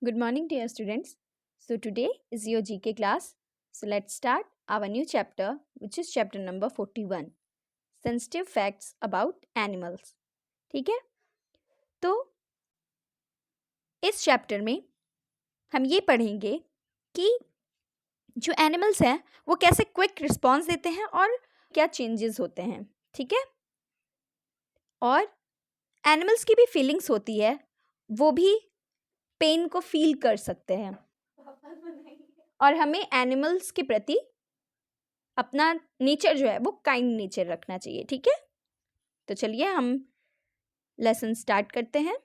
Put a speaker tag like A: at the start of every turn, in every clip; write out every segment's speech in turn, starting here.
A: Good morning, dear students. So, today is your GK class. So, let's start our new chapter, which is chapter number 41 Sensitive Facts about Animals. ठीक है, तो इस chapter में हम ये पढ़ेंगे कि जो एनिमल्स हैं वो कैसे क्विक रिस्पॉन्स देते हैं और क्या चेंजेस होते हैं. ठीक है, और एनिमल्स की भी फीलिंग्स होती है, वो भी पेन को फील कर सकते हैं और हमें एनिमल्स के प्रति अपना नेचर जो है वो काइंड नेचर रखना चाहिए. ठीक है, तो चलिए हम लेसन स्टार्ट करते हैं.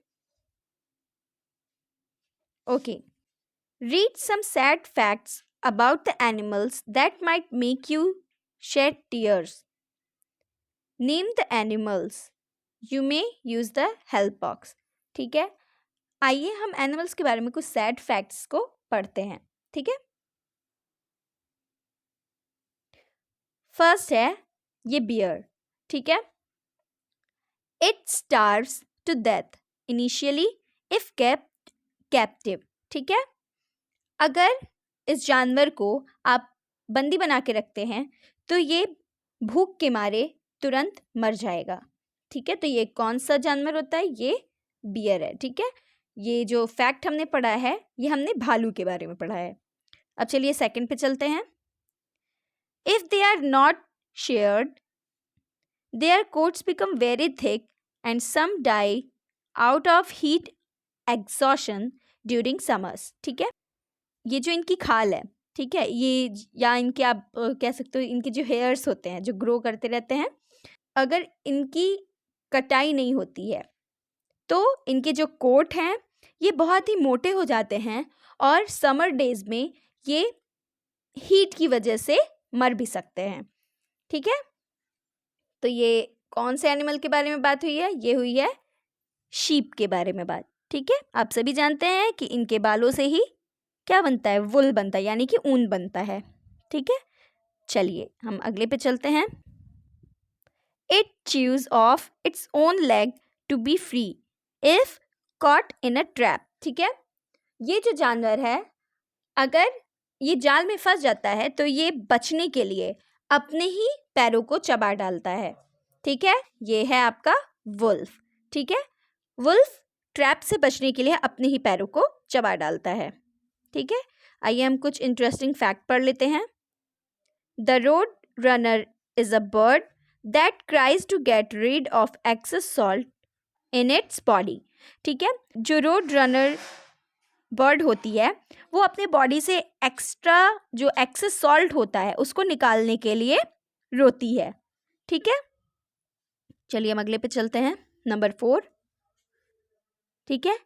A: Okay, read some sad facts about the animals that might make you shed tears. Name the animals. You may use the help box. ठीक है, आइए हम एनिमल्स के बारे में कुछ सैड फैक्ट्स को पढ़ते हैं. ठीक है, फर्स्ट है ये बियर. ठीक है, it starves to death initially if kept captive. ठीक है, अगर इस जानवर को आप बंदी बना के रखते हैं तो ये भूख के मारे तुरंत मर जाएगा. ठीक है, तो ये कौन सा जानवर होता है? ये बियर है. ठीक है, ये जो फैक्ट हमने पढ़ा है ये हमने भालू के बारे में पढ़ा है. अब चलिए सेकंड पे चलते हैं. If they are not shared their coats become very thick and some die out of heat exhaustion during summers. ठीक है, ये जो इनकी खाल है, ठीक है, ये या इनके आप कह सकते हो इनके जो हेयर्स होते हैं जो ग्रो करते रहते हैं, अगर इनकी कटाई नहीं होती है तो इनके जो कोट हैं ये बहुत ही मोटे हो जाते हैं और समर डेज में ये हीट की वजह से मर भी सकते हैं. ठीक है, तो ये कौन से एनिमल के बारे में बात हुई है? ये हुई है शीप के बारे में बात. ठीक है, आप सभी जानते हैं कि इनके बालों से ही क्या बनता है? वुल बनता है, यानी कि ऊन बनता है. ठीक है, चलिए हम अगले पे चलते हैं. It chews off its own leg to be free if caught in a trap. ठीक है, ये जो जानवर है अगर ये जाल में फंस जाता है तो ये बचने के लिए अपने ही पैरों को चबा डालता है. ठीक है, ये है आपका वुल्फ. ठीक है, वुल्फ ट्रैप से बचने के लिए अपने ही पैरों को चबा डालता है. ठीक है, आइए हम कुछ इंटरेस्टिंग फैक्ट पढ़ लेते हैं. The roadrunner is a bird that cries to get rid of excess salt in its body. ठीक है, जो रोड रनर बर्ड होती है वो अपने बॉडी से एक्स्ट्रा जो एक्सेस सॉल्ट होता है उसको निकालने के लिए रोती है. ठीक है, चलिए हम अगले पे चलते हैं. नंबर 4. ठीक है,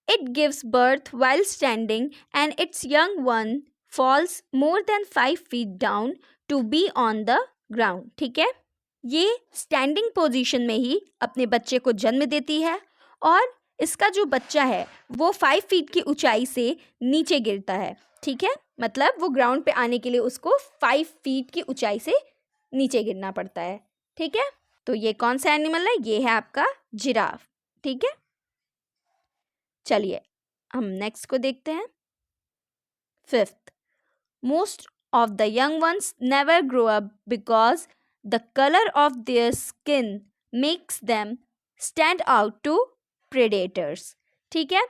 A: it gives birth while standing and its young one falls more than 5 feet down to be on the ground. ठीक है, ये स्टैंडिंग पोजीशन में ही अपने बच्चे को जन्म देती है और इसका जो बच्चा है वो 5 फीट की ऊंचाई से नीचे गिरता है. ठीक है, मतलब वो ग्राउंड पे आने के लिए उसको 5 फीट की ऊंचाई से नीचे गिरना पड़ता है. ठीक है, तो ये कौन सा एनिमल है? ये है आपका जिराफ. ठीक है, चलिए हम नेक्स्ट को देखते हैं. 5th, most of the young ones never grow up because the colour of their skin makes them stand out to predators. ठीक है,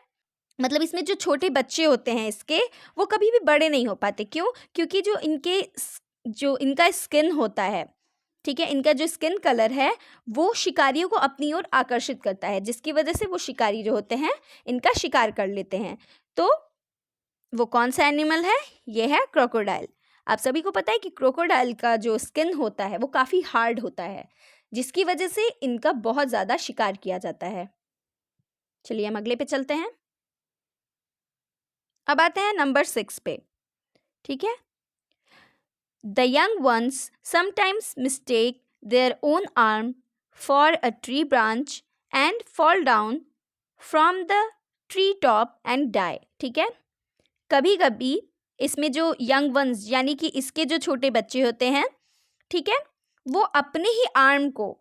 A: मतलब इसमें जो छोटे बच्चे होते हैं इसके वो कभी भी बड़े नहीं हो पाते. क्यों? क्योंकि जो इनका स्किन होता है, ठीक है, इनका जो स्किन कलर है वो शिकारियों को अपनी ओर आकर्षित करता है, जिसकी वजह से वो शिकारी जो होते हैं इनका शिकार कर लेते हैं. तो वो कौन सा एनिमल है? ये है क्रोकोडाइल. आप सभी को पता है कि क्रोकोडाइल का जो स्किन होता है वो काफ़ी हार्ड होता है, जिसकी वजह से इनका बहुत ज़्यादा शिकार किया जाता है. चलिए हम अगले पे चलते हैं. अब आते हैं नंबर 6 पे. ठीक है, the young ones sometimes mistake their own arm for a tree branch and fall down from the tree top and die. ठीक है, कभी कभी इसमें जो यंग वंस यानी कि इसके जो छोटे बच्चे होते हैं, ठीक है, वो अपने ही आर्म को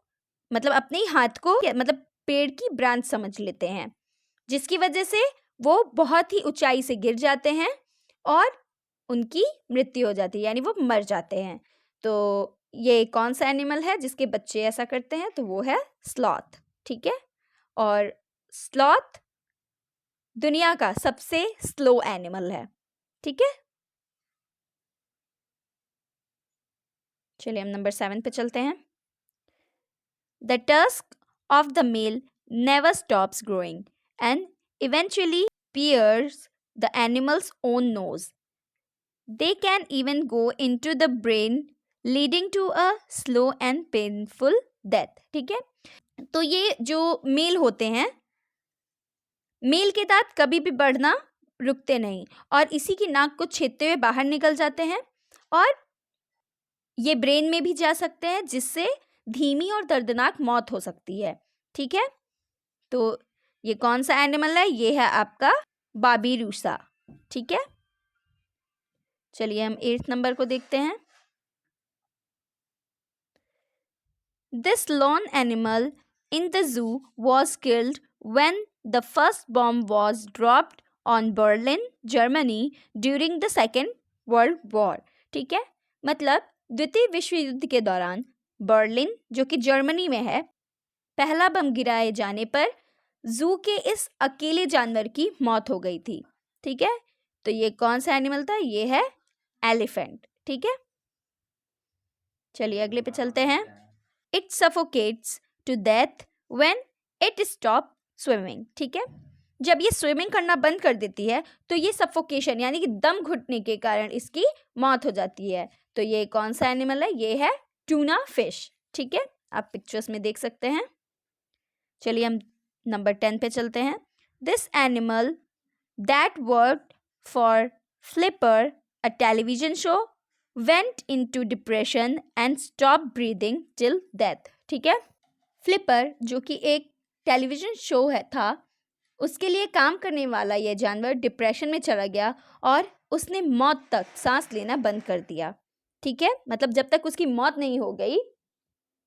A: मतलब अपने ही हाथ को मतलब पेड़ की ब्रांच समझ लेते हैं, जिसकी वजह से वो बहुत ही ऊंचाई से गिर जाते हैं और उनकी मृत्यु हो जाती है, यानी वो मर जाते हैं। तो ये कौन सा एनिमल है जिसके बच्चे ऐसा करते हैं? तो वो है स्लॉथ। ठीक है, और स्लॉथ दुनिया का सबसे स्लो एनिमल है। ठीक है, चलिए हम नंबर 7 पे चलते हैं। The tusk of the male never stops growing and eventually pierce the animal's own nose. They can even go into the brain, leading to a slow and painful death. ठीक है, तो ये जो मेल होते हैं, मेल के दांत कभी भी बढ़ना रुकते नहीं और इसी की नाक को छेदते हुए बाहर निकल जाते हैं और ये ब्रेन में भी जा सकते हैं, जिससे धीमी और दर्दनाक मौत हो सकती है। ठीक है, तो ये कौन सा एनिमल है? ये है आपका बाबिरूसा। ठीक है, चलिए हम 8th नंबर को देखते हैं। This lawn animal in the zoo was killed when the first bomb was dropped on Berlin Germany during the second world war. ठीक है, मतलब द्वितीय विश्व युद्ध के दौरान बर्लिन, जो कि जर्मनी में है, पहला बम गिराए जाने पर जू के इस अकेले जानवर की मौत हो गई थी। ठीक है, तो ये कौन सा एनिमल था? ये है एलिफेंट। ठीक है, चलिए अगले पे चलते हैं। It suffocates to death when it stop swimming. ठीक है, जब ये स्विमिंग करना बंद कर देती है तो ये सफोकेशन यानी कि दम घुटने के कारण इसकी मौत हो जाती है। तो ये कौन सा एनिमल है? ये है ट्यूना फिश। ठीक है, आप पिक्चर्स में देख सकते हैं। चलिए हम नंबर 10 पे चलते हैं। This animal that worked for flipper a television show went into depression and stopped breathing till death. ठीक है, फ्लिपर जो कि एक टेलीविजन शो था, उसके लिए काम करने वाला यह जानवर डिप्रेशन में चला गया और उसने मौत तक सांस लेना बंद कर दिया। ठीक है, मतलब जब तक उसकी मौत नहीं हो गई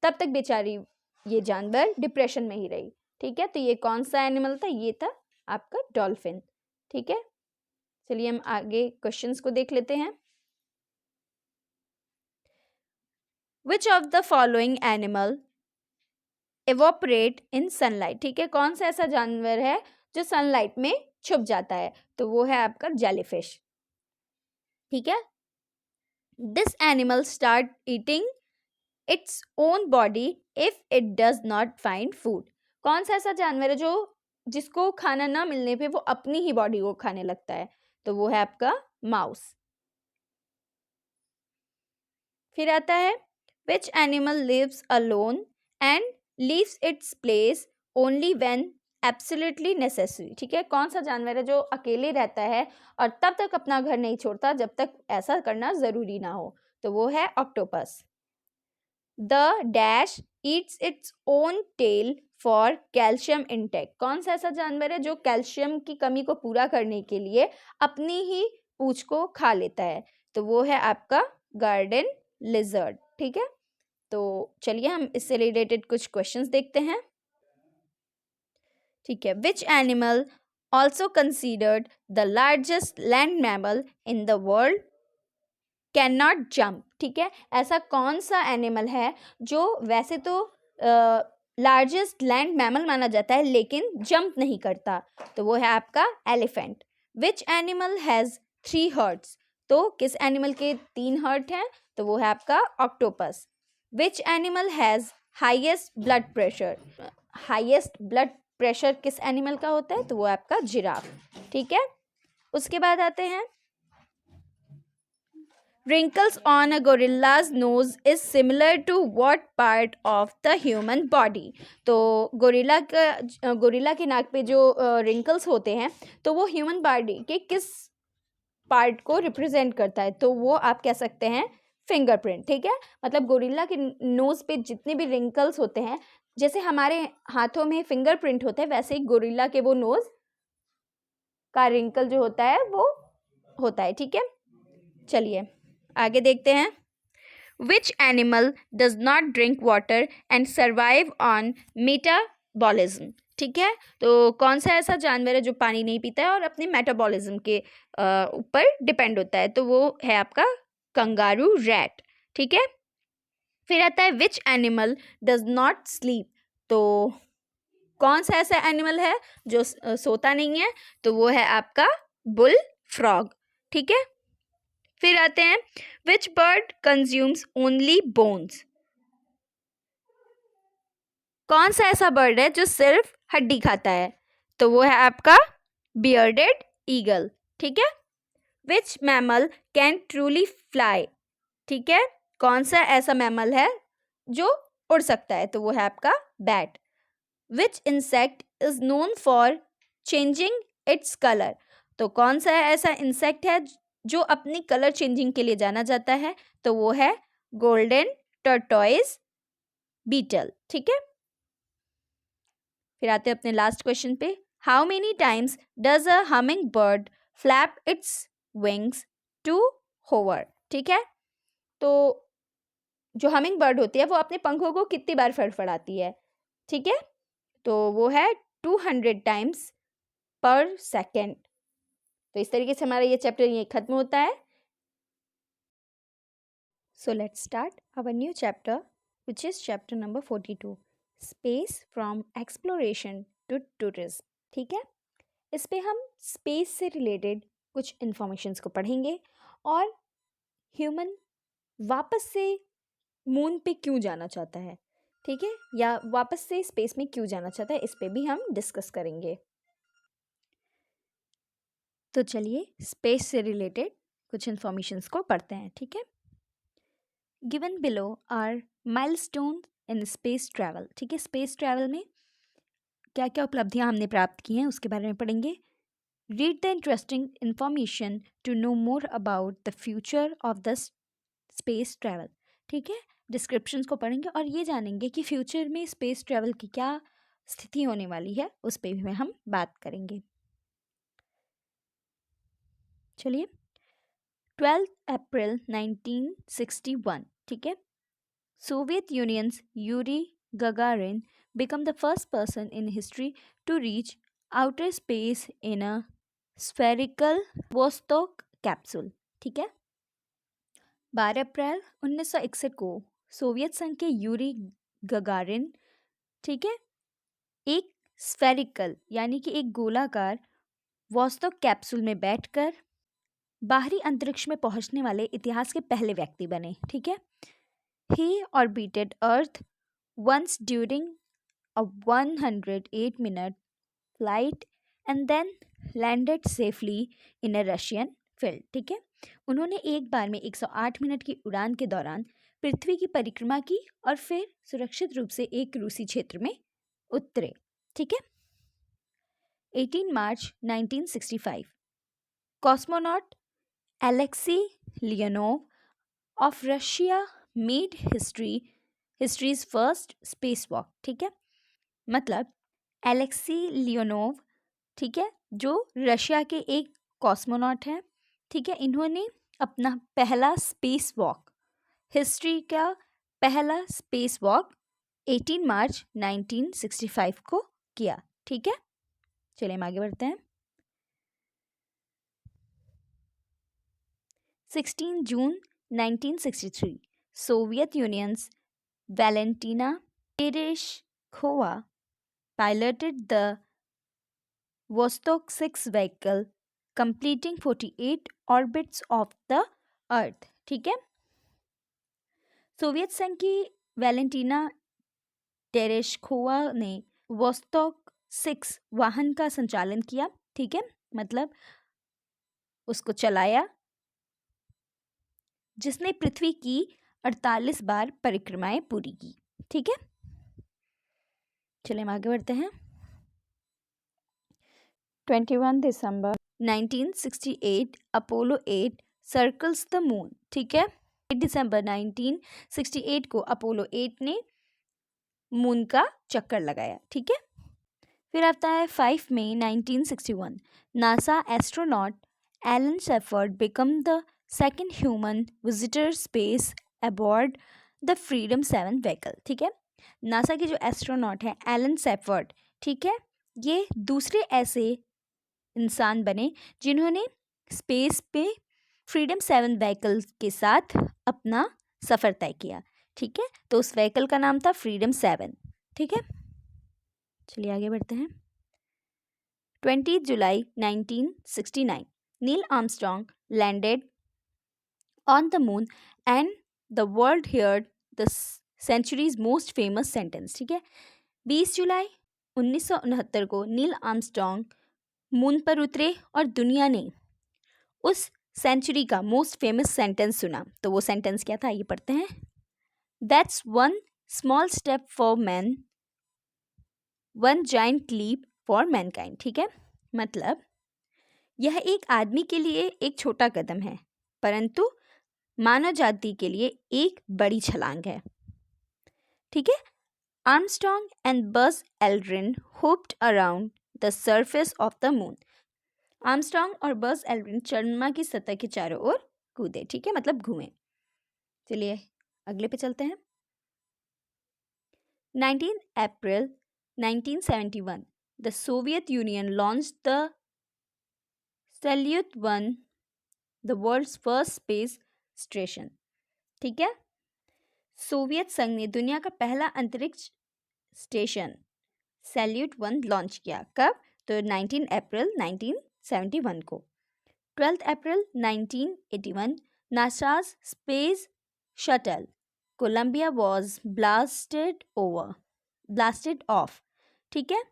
A: तब तक बेचारी ये जानवर डिप्रेशन में ही रही। ठीक है, तो ये कौन सा एनिमल था? ये था आपका डॉल्फिन। ठीक है, चलिए हम आगे क्वेश्चंस को देख लेते हैं। Which of the following animal evaporate in sunlight? ठीक है, कौन सा ऐसा जानवर है जो सनलाइट में छुप जाता है? तो वो है आपका जेलीफिश। ठीक है, this animal start eating its own body if it does not find food. कौन सा ऐसा जानवर है जो जिसको खाना ना मिलने पे वो अपनी ही बॉडी को खाने लगता है? तो वो है आपका माउस। फिर आता है which animal lives alone and leaves its place only when absolutely necessary. ठीक है, कौन सा जानवर है जो अकेले रहता है और तब तक अपना घर नहीं छोड़ता जब तक ऐसा करना जरूरी ना हो? तो वो है octopus. The dash eats its own tail for calcium intake. कौन सा ऐसा जानवर है जो कैल्शियम की कमी को पूरा करने के लिए अपनी ही पूंछ को खा लेता है? तो वो है आपका गार्डन लिजर्ड। ठीक है, तो चलिए हम इससे रिलेटेड कुछ क्वेश्चंस देखते हैं। ठीक है, which animal also considered the largest land mammal in the world can not jump. ठीक है, ऐसा कौन सा एनिमल है जो वैसे तो लार्जेस्ट लैंड मैमल माना जाता है लेकिन जंप नहीं करता? तो वो है आपका elephant. Which animal has 3 hearts? तो किस एनिमल के 3 हर्ट हैं? तो वो है आपका octopus. Which animal has highest blood pressure? Highest blood pressure किस एनिमल का होता है? तो वो आपका जिराफ। ठीक है, उसके बाद आते हैं wrinkles on a gorilla's nose is similar to what part of the human body? तो गोरिल्ला के नाक पे जो wrinkles होते हैं तो वो ह्यूमन बॉडी के किस पार्ट को रिप्रेजेंट करता है? तो वो आप कह सकते हैं फिंगरप्रिंट। ठीक है, मतलब गोरिल्ला के नोज पे जितने भी रिंकल्स होते हैं, जैसे हमारे हाथों में फिंगरप्रिंट होते हैं, वैसे ही गोरिल्ला के वो नोज का रिंकल जो होता है वो होता है। ठीक है, चलिए आगे देखते हैं। Which animal does not drink water and survive on metabolism? ठीक है। तो कौन सा ऐसा जानवर है जो पानी नहीं पीता है और अपने मेटाबॉलिज्म के ऊपर डिपेंड होता है, तो वो है आपका कंगारू रैट। ठीक है। फिर आता है which animal does not sleep, तो कौन सा ऐसा एनिमल है जो सोता नहीं है, तो वो है आपका बुल फ्रॉग। ठीक है। फिर आते हैं विच बर्ड कंज्यूम्स ओनली बोन्स, कौन सा ऐसा बर्ड है जो सिर्फ हड्डी खाता है, तो वो है आपका बियर्डेड ईगल। ठीक है। विच मैमल कैन ट्रूली फ्लाई, ठीक है, कौन सा ऐसा मैमल है जो उड़ सकता है, तो वो है आपका bat. Which insect is known for changing its colour, तो कौन सा ऐसा इंसेक्ट है जो अपनी कलर चेंजिंग के लिए जाना जाता है, तो वो है गोल्डन टर्टोइज बीटल। ठीक है। फिर आते हैं अपने लास्ट क्वेश्चन पे, how many times does a hummingbird flap its wings to hover. ठीक है। तो जो हमिंग बर्ड होती है वो अपने पंखों को कितनी बार फड़फड़ाती है, ठीक है, तो वो है 200 टाइम्स पर सेकेंड। तो इस तरीके से हमारा ये चैप्टर ये खत्म होता है। So let's start our new chapter which is chapter number 42, space from exploration to tourism. ठीक है। इस पे हम स्पेस से रिलेटेड कुछ इन्फॉर्मेशंस को पढ़ेंगे और ह्यूमन वापस से मून पे क्यों जाना चाहता है, ठीक है, या वापस से स्पेस में क्यों जाना चाहता है, इस पे भी हम डिस्कस करेंगे। तो चलिए स्पेस से रिलेटेड कुछ इन्फॉर्मेशंस को पढ़ते हैं। ठीक है। Given below are milestone in space travel. ठीक है। स्पेस ट्रैवल में क्या क्या उपलब्धियां हमने प्राप्त की हैं उसके बारे में पढ़ेंगे। Read the interesting information to know more about the future of the space travel. ठीक है। डिस्क्रिप्शंस को पढ़ेंगे और ये जानेंगे कि फ्यूचर में स्पेस ट्रैवल की क्या स्थिति होने वाली है, उस पर भी हम बात करेंगे। चलिए 12 अप्रैल 1961, ठीक है, Soviet unions Yuri Gagarin become the first person in history to reach outer space in a spherical Vostok capsule। ठीक है। 12 अप्रैल 1961 को सोवियत संघ के यूरी गगारिन, ठीक है, एक स्फेरिकल यानी कि एक गोलाकार वॉस्टॉक कैप्सूल में बैठकर बाहरी अंतरिक्ष में पहुंचने वाले इतिहास के पहले व्यक्ति बने। ठीक है। He orbited earth once during a 108-minute flight and then landed safely in a Russian field। ठीक है। उन्होंने एक बार में 108 मिनट की उड़ान के दौरान पृथ्वी की परिक्रमा की और फिर सुरक्षित रूप से एक रूसी क्षेत्र में उतरे। ठीक है। 18 March 1965 cosmonaut Alexei Leonov of Russia made history's first space walk. ठीक है। मतलब एलेक्सी लियोनोव, ठीक है, जो रशिया के एक कॉस्मोनॉट हैं, ठीक है, इन्होंने अपना पहला स्पेस वॉक, हिस्ट्री का पहला स्पेस वॉक 18 मार्च 1965 को किया। ठीक है। चलिए हम आगे बढ़ते हैं। 16 जून 1963 Soviet unions Valentina तेरेशकोवा piloted the Vostok 6 vehicle completing 48 orbits of the Earth। ठीक है। सोवियत संघ की वैलेंटीना टेरेशकोवा ने वोस्टॉक 6 वाहन का संचालन किया। ठीक है। मतलब उसको चलाया, जिसने पृथ्वी की 48 बार परिक्रमाएं पूरी की। ठीक है। चलिए हम आगे बढ़ते हैं। 21 दिसंबर 1968 अपोलो 8 सर्कल्स द मून। ठीक है। 8 दिसंबर 1968 को अपोलो 8 ने मून का चक्कर लगाया। ठीक है। फिर आता है 5 मई 1961 NASA astronaut Alan Shepard become the second human visitor space aboard the Freedom 7 vehicle. ठीक है। नासा के जो एस्ट्रोनॉट है एलन शेफर्ड, ठीक है, ये दूसरे ऐसे इंसान बने जिन्होंने स्पेस पे फ्रीडम 7 व्हीकल के साथ अपना सफ़र तय किया। ठीक है, तो उस व्हीकल का नाम था फ्रीडम 7। ठीक है, चलिए आगे बढ़ते हैं। 20 जुलाई 1969 Neil Armstrong landed on the moon and the world heard the century's most famous sentence। ठीक है, 20 जुलाई 1969 को नील आर्मस्ट्रॉन्ग मून पर उतरे और दुनिया ने उस सेंचुरी का मोस्ट फेमस सेंटेंस सुना। तो वो सेंटेंस क्या था, ये पढ़ते हैं। That's one small step for man, one giant leap for mankind. ठीक है, मतलब यह एक आदमी के लिए एक छोटा कदम है, परंतु मानव जाति के लिए एक बड़ी छलांग है। ठीक है, Armstrong and buzz Aldrin hoped around the surface of the moon. Armstrong और बज़ एल्ड्रिन चंद्रमा की सतह के चारों ओर कूदे। ठीक है, मतलब घूमे। चलिए अगले पे चलते हैं। 19 April 1971 the Soviet Union launch the Salyut 1, the world's first space station. ठीक है, सोवियत संघ ने दुनिया का पहला अंतरिक्ष स्टेशन सैल्यूट 1 लॉन्च किया। कब? तो 19 अप्रैल 1971 को। 12 April 1981 NASA's space shuttle Columbia was blasted off. ठीक है,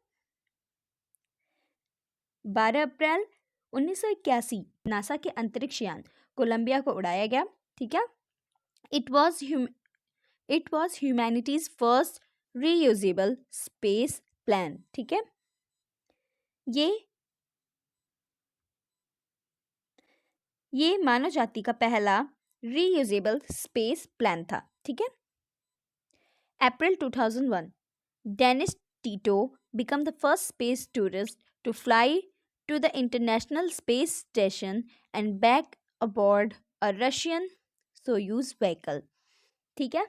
A: 12 अप्रैल 1981 नासा के अंतरिक्ष यान कोलंबिया को उड़ाया गया। ठीक है, it was humanities first reusable space plan. ठीक है, ये मानव जाति का पहला रीयूजेबल स्पेस प्लान था। ठीक है, April 2001 Dennis Tito became the first space tourist to fly to the International Space Station and back aboard a Russian Soyuz vehicle। ठीक है,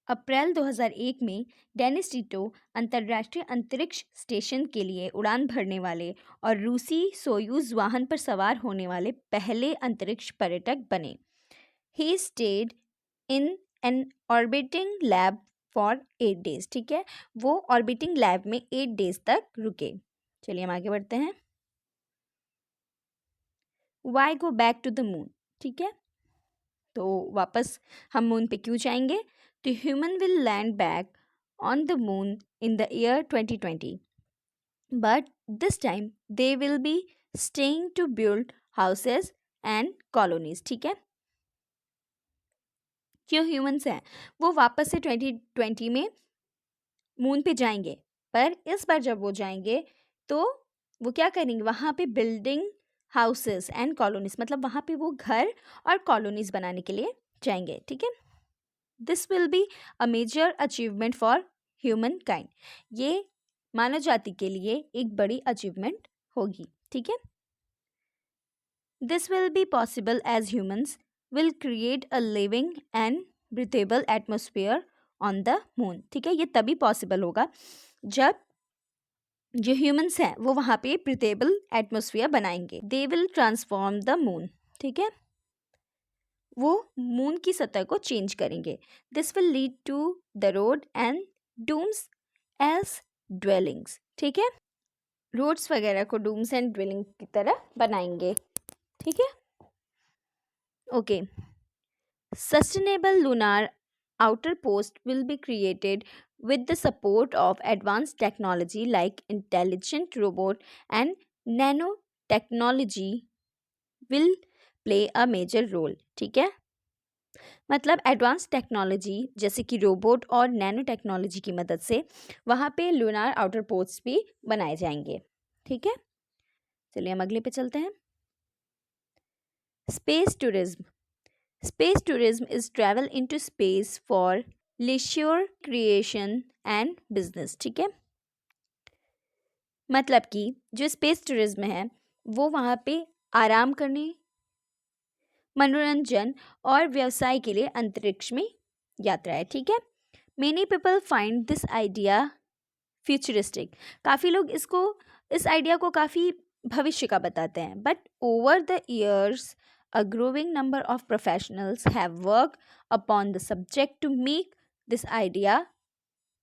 A: अप्रैल 2001 में डेनिस टीटो अंतर्राष्ट्रीय अंतरिक्ष स्टेशन के लिए उड़ान भरने वाले और रूसी सोयूज वाहन पर सवार होने वाले पहले अंतरिक्ष पर्यटक बने। He stayed in an orbiting lab for 8 days। ठीक है, वो ऑर्बिटिंग लैब में 8 days तक रुके। चलिए हम आगे बढ़ते हैं। Why go back to the moon. ठीक है, तो वापस हम मून पे क्यों जाएंगे? तो human will land back on the moon in the year 2020 but this time they will be staying to build houses and colonies. ठीक है, जो ह्यूमन्स हैं वो वापस से 2020 में मून पे जाएंगे, पर इस बार जब वो जाएंगे तो वो क्या करेंगे, वहाँ पे बिल्डिंग हाउसेस एंड कॉलोनीज, मतलब वहाँ पे वो घर और कॉलोनीज बनाने के लिए जाएंगे। ठीक है, this will be a major achievement for humankind. ये मानव जाति के लिए एक बड़ी अचीवमेंट होगी। ठीक है, this will be possible as humans will create a living and breathable atmosphere on the moon. ठीक है, ये तभी पॉसिबल होगा जब जो ह्यूमंस हैं वो वहाँ पे ब्रीथेबल एटमोसफियर बनाएंगे। They will transform the moon. ठीक है, वो मून की सतह को चेंज करेंगे। This will lead to the road and domes as dwellings. ठीक है, रोड्स वगैरह को डूम्स एंड ड्वेलिंग की तरह बनाएंगे। ठीक है, okay. Sustainable lunar outer post will be created with the support of advanced technology like intelligent robot and nanotechnology will play a major role। ठीक है, मतलब एडवांस टेक्नोलॉजी जैसे कि रोबोट और नैनो टेक्नोलॉजी की मदद से वहाँ पे लूनार आउटर पोस्ट भी बनाए जाएंगे। ठीक है, चलिए हम अगले पे चलते हैं। Space tourism. Space tourism is travel into space for leisure, creation and business। ठीक है, मतलब कि जो स्पेस टूरिज्म है वो वहाँ पे आराम करने, मनोरंजन और व्यवसाय के लिए अंतरिक्ष में यात्रा है। ठीक है, many people find this idea futuristic, काफ़ी लोग इस आइडिया को काफ़ी भविष्य का बताते हैं. But over the years a growing number of professionals have work upon the subject to make this idea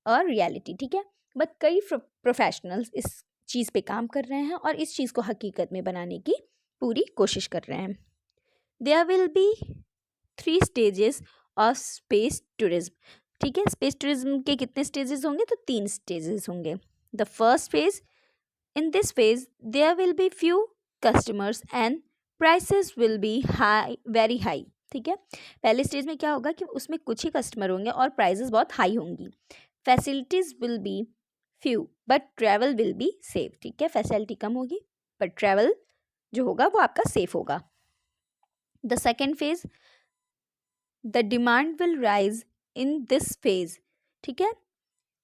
A: a reality. ठीक है, बट कई प्रोफेशनल्स इस चीज़ पे काम कर रहे हैं और इस चीज़ को हकीकत में बनाने की पूरी कोशिश कर रहे हैं. There will be 3 stages of space tourism. ठीक है, स्पेस टूरिज्म के कितने स्टेजेस होंगे? तो 3 stages होंगे. The first phase, in this phase there will be few customers and prices will be high, very high. ठीक है, पहले स्टेज में क्या होगा कि उसमें कुछ ही कस्टमर होंगे और प्राइसेस बहुत हाई होंगी. Facilities will be few but travel will be safe. ठीक है, फैसिलिटी कम होगी बट ट्रैवल जो होगा वो आपका सेफ होगा. The second phase, the demand will rise in this phase. ठीक है,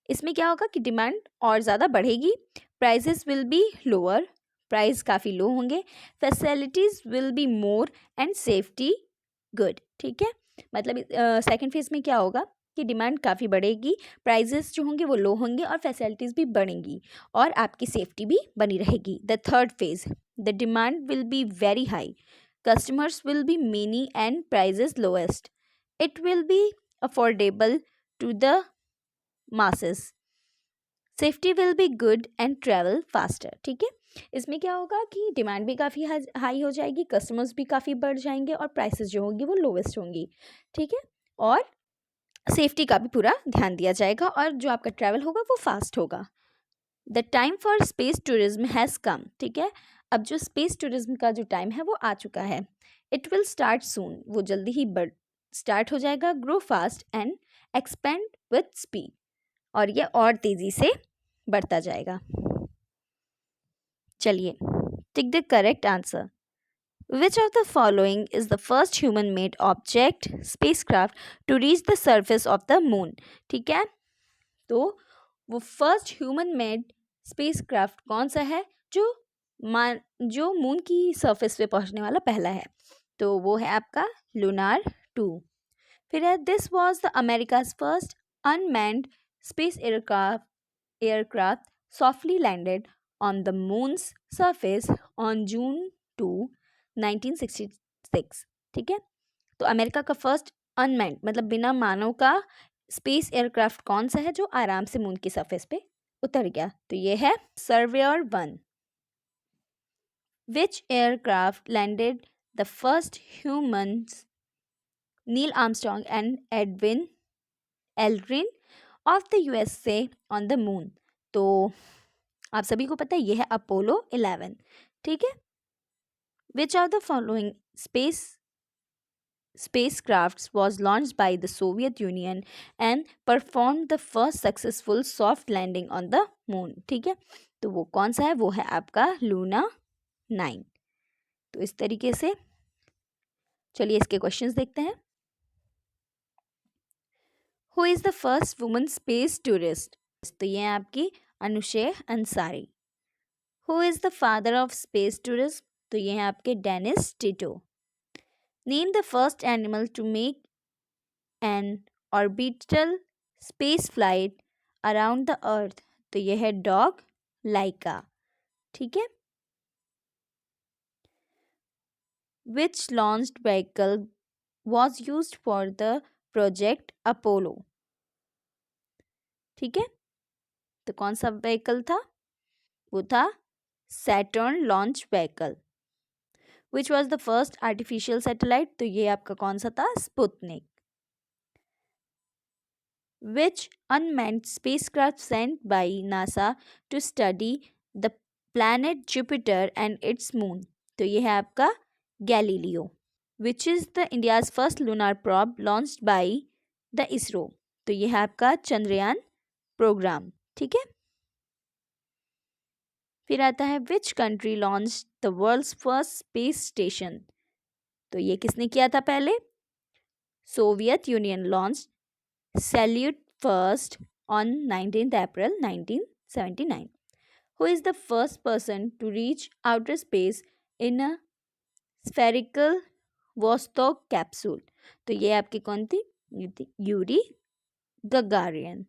A: इसमें क्या होगा कि डिमांड और ज़्यादा बढ़ेगी. Prices will be lower, price काफ़ी लो होंगे. Facilities will be more and safety good. ठीक है, मतलब सेकेंड फेज में क्या होगा कि डिमांड काफ़ी बढ़ेगी, प्राइजेस जो होंगे वो लो होंगे और फैसिलिटीज़ भी बढ़ेंगी और आपकी सेफ्टी भी बनी रहेगी. The third phase, the demand will be very high, customers will be many and prices lowest. It will be affordable to the masses. Safety will be good and travel faster. ठीक है, इसमें क्या होगा कि demand भी काफ़ी high हो जाएगी, कस्टमर्स भी काफ़ी बढ़ जाएंगे और प्राइसेस जो होंगी वो लोवेस्ट होंगी. ठीक है, और सेफ्टी का भी पूरा ध्यान दिया जाएगा और जो आपका ट्रैवल होगा वो फास्ट होगा. The time for space tourism has come. ठीक है, अब जो स्पेस टूरिज्म का जो टाइम है वो आ चुका है. इट विल स्टार्ट सून, वो जल्दी ही स्टार्ट हो जाएगा. Grow fast and expand with speed, और ये और तेज़ी से बढ़ता जाएगा. चलिए, tick the correct answer. Which of the following is the first human made object spacecraft to reach the surface of the moon. ठीक है, तो वो फर्स्ट ह्यूमन मेड स्पेसक्राफ्ट कौन सा है जो मून की सरफेस पे पहुंचने वाला पहला है? तो वो है आपका लूनार 2. फिर है this was the America's first unmanned space aircraft softly landed on the moon's surface on June 2 1966. ठीक है, तो अमेरिका का फर्स्ट अनमैन्ड मतलब बिना मानव का स्पेस एयरक्राफ्ट कौन सा है जो आराम से मून की सरफेस पे उतर गया? तो ये है surveyor 1. Which aircraft landed the first humans Neil Armstrong and Edwin Aldrin of the USA on the moon? तो आप सभी को पता है ये है अपोलो 11. ठीक है, विच of the following spacecrafts was launched by the Soviet Union and performed the first successful soft landing on the moon. ठीक है, तो वो कौन सा है? वो है आपका लूना 9. तो इस तरीके से चलिए इसके क्वेश्चंस देखते हैं. Who is the first woman space tourist? तो ये है आपकी Anousheh Ansari. Who is the father of space tourism? तो ये है आपके Dennis Tito. Name the first animal to make an orbital space flight around the earth? तो ये है डॉग लाइका. ठीक है, which launched vehicle was used for the project Apollo? ठीक है, तो कौन सा व्हीकल था? वो था Saturn launch vehicle. Which was the first artificial satellite? तो ये आपका कौन सा था? Sputnik. Which unmanned spacecraft sent by NASA to study the planet Jupiter and its moon? तो ये है आपका Galileo. Which is the India's first lunar probe launched by the ISRO? तो ये है आपका चंद्रयान प्रोग्राम. ठीक है, फिर आता है which country launched the world's first space station? तो ये किसने किया था पहले? Soviet union launched Salyut first on 19th April 1979. Who is the first person to reach outer space in a spherical Vostok capsule? तो ये आपकी कौन थी? ये थी Yuri Gagarin.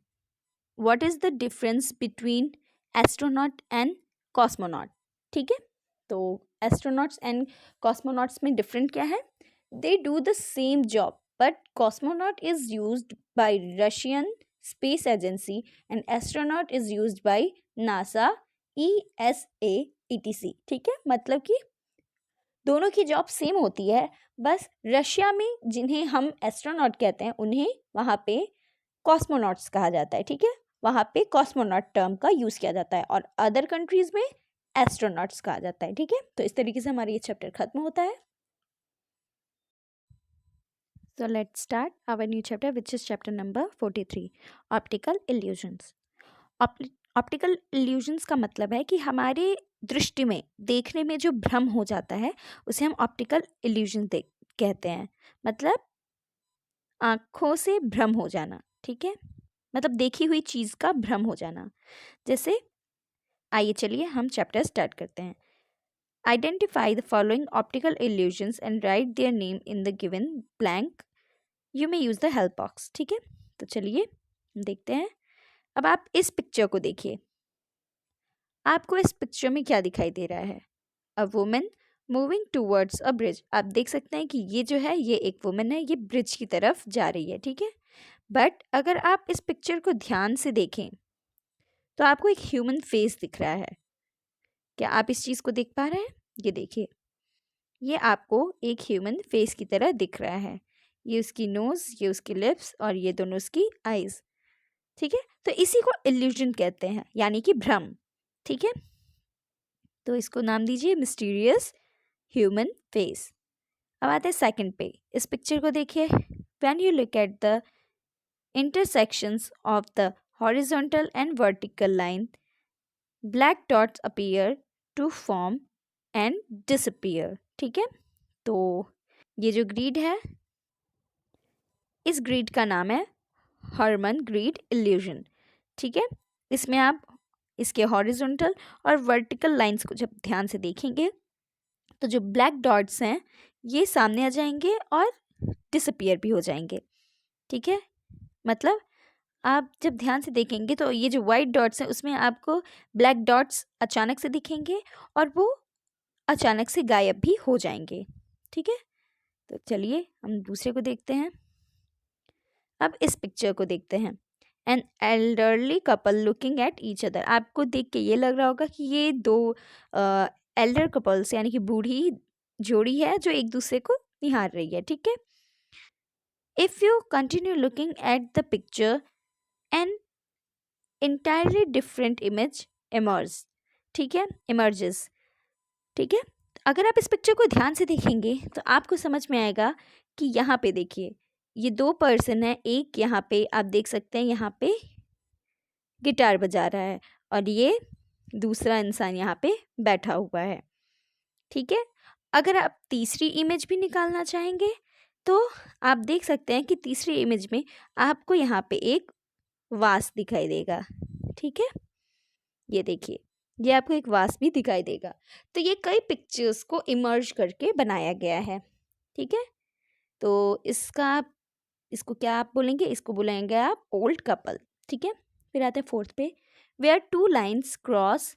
A: What is the difference between astronaut and cosmonaut. ठीक है, तो एस्ट्रोनॉट्स एंड कॉस्मोनॉट्स में डिफरेंट क्या है? They do the same job, but cosmonaut is used by Russian space agency and astronaut is used by NASA, ESA, ETC. ठीक है, मतलब कि दोनों की जॉब सेम होती है, बस रशिया में जिन्हें हम एस्ट्रोनॉट कहते हैं उन्हें वहाँ पे कॉस्मोनॉट्स कहा जाता है. ठीक है, वहाँ पे कॉस्मोनॉट टर्म का यूज़ किया जाता है और अदर कंट्रीज में एस्ट्रोनॉट्स कहा जाता है. ठीक है, तो इस तरीके से हमारा ये चैप्टर खत्म होता है. So let's start our new chapter, which is chapter number 43, optical illusions. Optical illusions का मतलब है कि हमारे दृष्टि में, देखने में जो भ्रम हो जाता है उसे हम ऑप्टिकल इल्यूजन कहते हैं. मतलब आँखों से भ्रम हो जाना. ठीक है, मतलब देखी हुई चीज़ का भ्रम हो जाना. जैसे आइए चलिए हम चैप्टर स्टार्ट करते हैं. Identify the following optical illusions and right their name in the given blank. You may use the help box. ठीक है, तो चलिए देखते हैं. अब आप इस पिक्चर को देखिए. आपको इस पिक्चर में क्या दिखाई दे रहा है? A women moving towards a bridge. आप देख सकते हैं कि ये जो है ये एक वुमेन है, ये ब्रिज की तरफ जा रही है. ठीक है, बट अगर आप इस पिक्चर को ध्यान से देखें तो आपको एक ह्यूमन फेस दिख रहा है. क्या आप इस चीज़ को देख पा रहे हैं? ये देखिए, ये आपको एक ह्यूमन फेस की तरह दिख रहा है. ये उसकी नोज़, ये उसकी लिप्स और ये दोनों उसकी आईज़. ठीक है, तो इसी को इल्यूजन कहते हैं, यानी कि भ्रम. ठीक है, तो इसको नाम दीजिए मिस्टीरियस ह्यूमन फेस. अब आते हैं सेकंड पे. इस पिक्चर को देखिए. When you look at the intersections of the horizontal and vertical line, black dots appear to form and disappear. ठीक है, तो ये जो ग्रिड है, इस ग्रिड का नाम है हर्मन ग्रिड इल्यूजन. ठीक है, इसमें आप इसके हॉरिजॉन्टल और वर्टिकल लाइंस को जब ध्यान से देखेंगे तो जो ब्लैक डॉट्स हैं ये सामने आ जाएंगे और डिसअपियर भी हो जाएंगे. ठीक है, मतलब आप जब ध्यान से देखेंगे तो ये जो वाइट डॉट्स हैं उसमें आपको ब्लैक डॉट्स अचानक से दिखेंगे और वो अचानक से गायब भी हो जाएंगे. ठीक है, तो चलिए हम दूसरे को देखते हैं. अब इस पिक्चर को देखते हैं. An elderly couple looking at each other. आपको देख के ये लग रहा होगा कि ये दो एल्डर कपल्स यानी कि बूढ़ी जोड़ी है जो एक दूसरे को निहार रही है. ठीक है, if you continue looking at the picture an entirely different image emerge. ठीक है, emerges. ठीक है, अगर आप इस पिक्चर को ध्यान से देखेंगे तो आपको समझ में आएगा कि यहाँ पे देखिए ये दो पर्सन है. एक यहाँ पे आप देख सकते हैं यहाँ पे गिटार बजा रहा है और ये दूसरा इंसान यहाँ पे बैठा हुआ है. ठीक है, अगर आप तीसरी इमेज भी निकालना चाहेंगे तो आप देख सकते हैं कि तीसरी इमेज में आपको यहाँ पे एक वास दिखाई देगा. ठीक है, ये देखिए ये आपको एक वास भी दिखाई देगा. तो ये कई पिक्चर्स को इमर्ज करके बनाया गया है. ठीक है, तो इसको क्या आप बोलेंगे? इसको बोलेंगे आप ओल्ड कपल. ठीक है, फिर आते हैं फोर्थ पे. Where two lines cross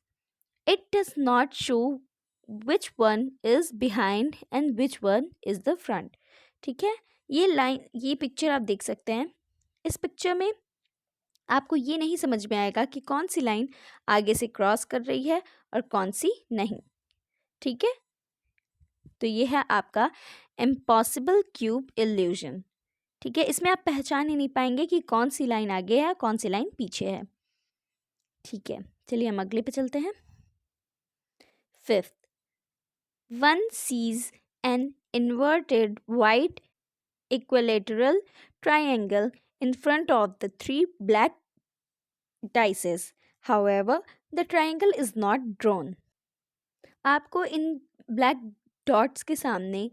A: it does not show which one is behind and which one is the front. ठीक है, ये पिक्चर आप देख सकते हैं. इस पिक्चर में आपको ये नहीं समझ में आएगा कि कौन सी लाइन आगे से क्रॉस कर रही है और कौन सी नहीं. ठीक है, तो ये है आपका इम्पॉसिबल क्यूब इल्यूजन. ठीक है, इसमें आप पहचान ही नहीं पाएंगे कि कौन सी लाइन आगे है कौन सी लाइन पीछे है. ठीक है, चलिए हम अगले पे चलते हैं. Fifth, one seize an inverted white equilateral triangle in front of the three black dices. However, the triangle is not drawn. आपको इन ब्लैक डॉट्स के सामने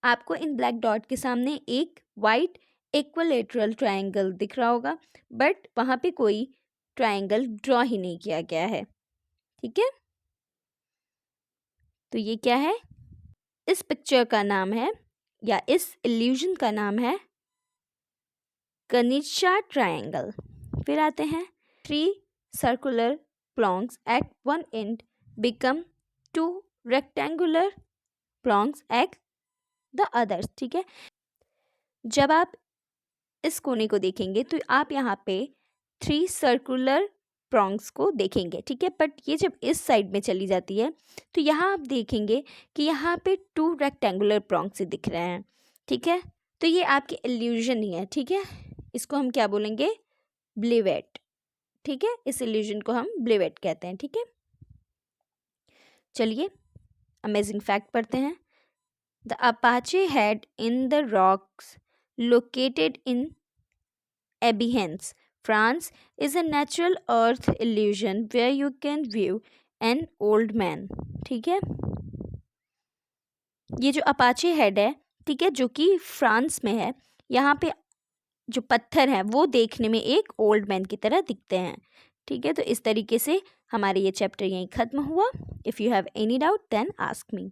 A: आपको इन ब्लैक डॉट के सामने एक वाइट इक्विलेटरल ट्रायंगल दिख रहा होगा, बट वहाँ पे कोई ट्रायंगल ड्रॉ ही नहीं किया गया है. ठीक है, तो ये क्या है? इस पिक्चर का नाम है या इस इल्यूजन का नाम है कनिष्का ट्रायंगल। फिर आते हैं 3 circular prongs at one and become 2 rectangular prongs at the others. ठीक है, जब आप इस कोने को देखेंगे तो आप यहाँ पे 3 सर्कुलर प्रॉन्ग्स को देखेंगे। ठीक है, बट ये जब इस साइड में चली जाती है तो यहाँ आप देखेंगे कि यहाँ पे 2 रेक्टेंगुलर प्रॉन्ग्स दिख रहे हैं। ठीक है, तो ये आपकी इल्यूजन ही है। ठीक है, इसको हम क्या बोलेंगे, ब्लेवेट। ठीक है, इस इल्यूजन को हम ब्लेवेट कहते हैं। ठीक है, चलिए अमेजिंग फैक्ट पढ़ते हैं। The Apache head in the rocks located in Abihens, France, is a natural earth illusion where you can view an old man. ठीक है, ये जो अपाचे हेड है, ठीक है, जो कि फ्रांस में है, यहाँ पे जो पत्थर हैं वो देखने में एक ओल्ड मैन की तरह दिखते हैं। ठीक है, तो इस तरीके से हमारे ये चैप्टर यहीं ख़त्म हुआ। If you have any doubt then ask me.